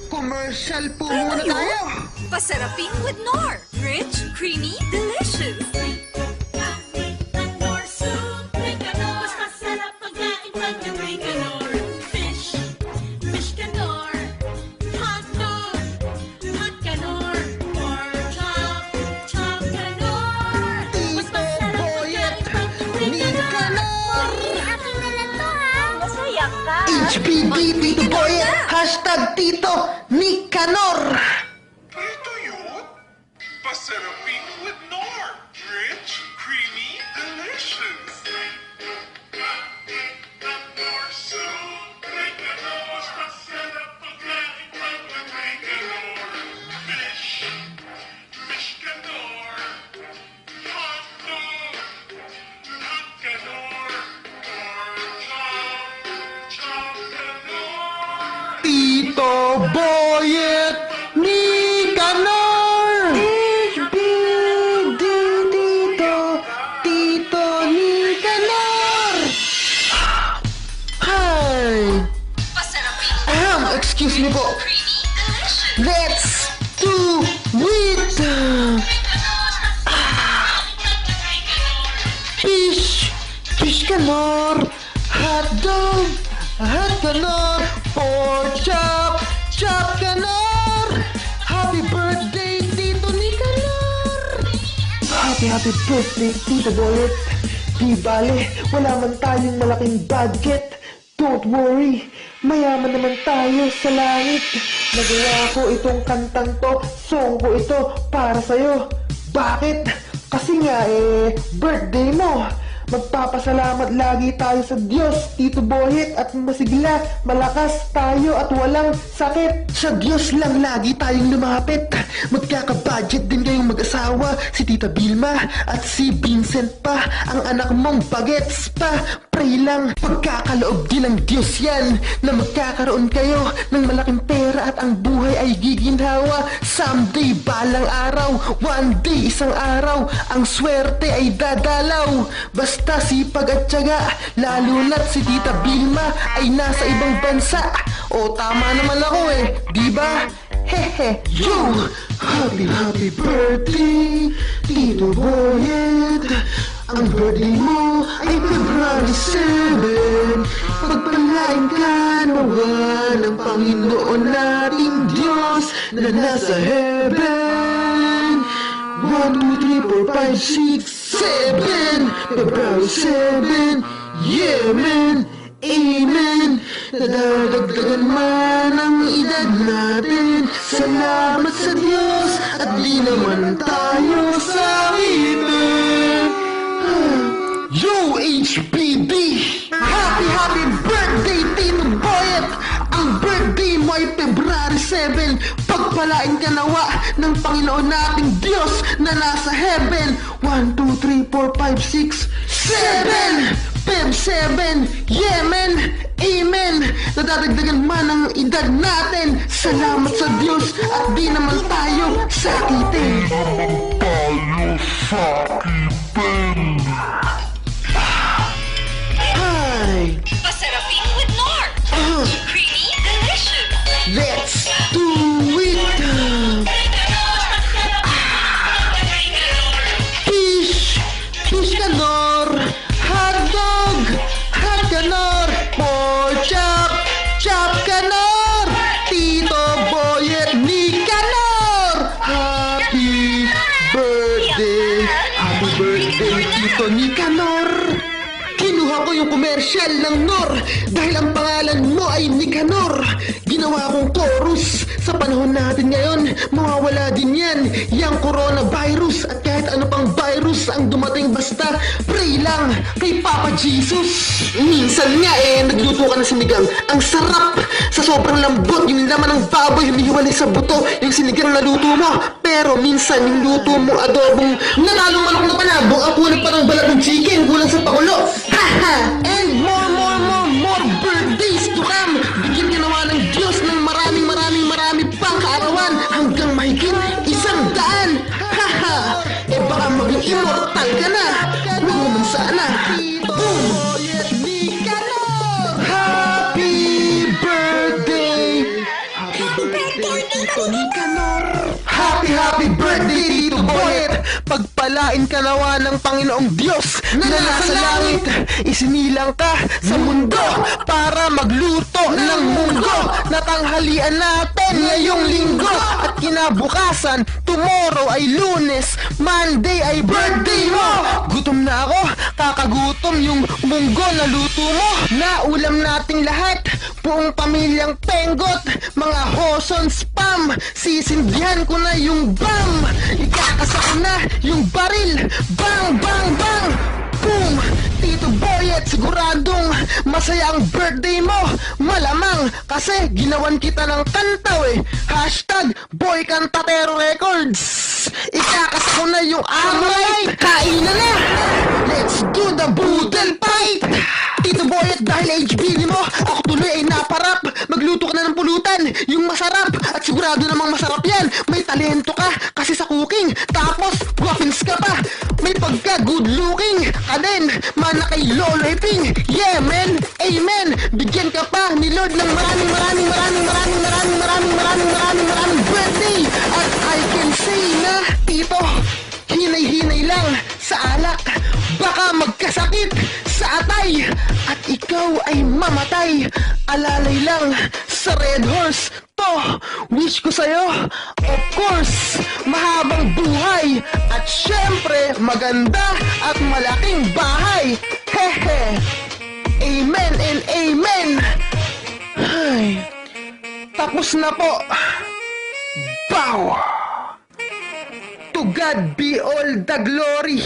Commercial po muna tayo. Pasarapin with Nor. Rich, creamy, delicious. Nor soup, Nicanor. Mas masarap pagkain pag may Nicanor. Fish Canor. Hot dog, hot Canor. Pork chop Canor. Mas masarap pagkain pag may Nicanor. Akin na lang to, ha? Masaya ka. HBD Tito Boyet. Hashtag Tito Nicanor. Ito yun. Pasarapin with Nor. Rich, creamy, delicious. Nor soup, Nicanor. Mas masarap pagkain pag may Nicanor. Fish Canor. Hot dog, hot Canor. Pork chop Canor. Tito Boyet Nicanor. HBD Tito Nicanor. Hi. Pasarapin, Excuse me po. creamy, delicious. Let's do it. Fish Canor. Hot dog, hot Canor. Pork chop Canor. Happy birthday, Tito Nicanor. Happy birthday, Tito Boyet. Di bale, wala man tayong malaking budget. Don't worry, mayaman naman tayo sa langit. Nagawa ko itong kantang to, song ko ito para sa'yo. Bakit? Kasi nga birthday mo. Magpapasalamat lagi tayo sa Diyos, Tito Boyet, at masigla, malakas tayo at walang sakit. Sa Diyos lang lagi tayong lumapit. Magkaka-budget din kayong mag-asawa, si Tita Vilma at si Vincent pa, ang anak mong bagets pa. Pray lang, pagkakaloob din ng Diyos yan, na magkakaroon kayo ng malaking pera at ang buhay ay giginhawa. Someday, balang araw, one day, isang araw, ang swerte ay dadalaw. Basta sipag at tiyaga, lalo na't si Tita Vilma ay nasa ibang bansa. O tama naman ako diba? Hehe, yo! Happy birthday, Tito Boyet. Ang birthday mo ay February 7. Pagpalain ka nawa ng Panginoon nating Diyos na nasa heaven. 1, 2, 3, 4, 5, 6, 7. February 7. Yeah, man. Amen. Nadadagdagan man ang edad natin. Salamat sa Diyos at di naman tayo sakitin. Yo, HBD! Happy birthday, Tito Boyet! Ang birthday mo ay February 7. Pagpalain ka nawa ng Panginoon nating Diyos na nasa heaven. 1, 2, 3, 4, 5, 6, 7! Feb 7, yeah man, amen. Nadadagdagan man ang edad natin. Salamat sa Diyos at di naman tayo sakitin. Tayo sakitin. Hi, Pasarapin with Nor. Creamy, delicious. let's do it. Fish Canor. Hot dog, hot Canor. Pork chop Canor. Tito Boyet Nicanor. Happy birthday Tito Nicanor. Kinuha ko yung commercial ng Nor dahil ang pangalan mo ay Nicanor. Ginawa kong chorus. Sa panahon natin ngayon, mawawala din yan, yung coronavirus at kahit ano pang virus ang dumating, basta pray lang kay Papa Jesus. Minsan nga nagluto ka ng sinigang. Ang sarap! Sa sobrang lambot, yung laman ng baboy humihiwalay sa buto, yung sinigang na luto mo. Pero minsan yung luto mo adobong nalalong manok na panabong, ang kulang pa ng balat ng chicken, kulang sa pakulo. Haha! And more birthdays to come! Bigyan ka naman ng Diyos ng marami pang kaarawan hanggang mahigit 100. Haha! Baka maging immortal ka na. Huwag naman sana. Boom! Happy birthday! Happy birthday! Happy birthday, Tito Boyet! Pagpalain ka nawa ng Panginoong Diyos na nasa langit. Isinilang ka sa mundo para magluto ng munggo. Natanghalian natin ngayong linggo. At kinabukasan, tomorrow ay Lunes, Monday ay birthday mo. Gutom na ako, kakagutom yung munggo na luto mo. Naulam nating lahat, buong pamilyang Penggot. Mga hoson spam, sisindihan ko na yung bam. Ikakasa ko na yung baril, bang bang bang. Boom! Tito Boyet, siguradong masaya ang birthday mo. Malamang kasi ginawan kita ng kantaw eh. Hashtag Boy Cantatero Records. Ikakasa ko na yung amay. Kainan na! Let's do the boodle fight! Tito Boyet, dahil HB mo, ako tuloy ay naparap. Magluto ka na ng pulutan, yung masarap. At sigurado namang masarap yan. May talento ka kasi sa cooking. Tapos, guwapins ka pa. May pagka good looking ka din. Mana kay Lolo Iping. Yeah, man. Amen. Bigyan ka pa ni Lord ng maraming birthday. At I can say na, Tito, hinay-hinay lang sa alak. Baka magkasakit sa atay at ikaw ay mamatay. Alalay lang sa Red Horse. To, wish ko sa'yo, of course, mahabang buhay. At syempre, maganda at malaking bahay. Hehe. Amen and amen. Ay, tapos na po. Bow. To God be all the glory.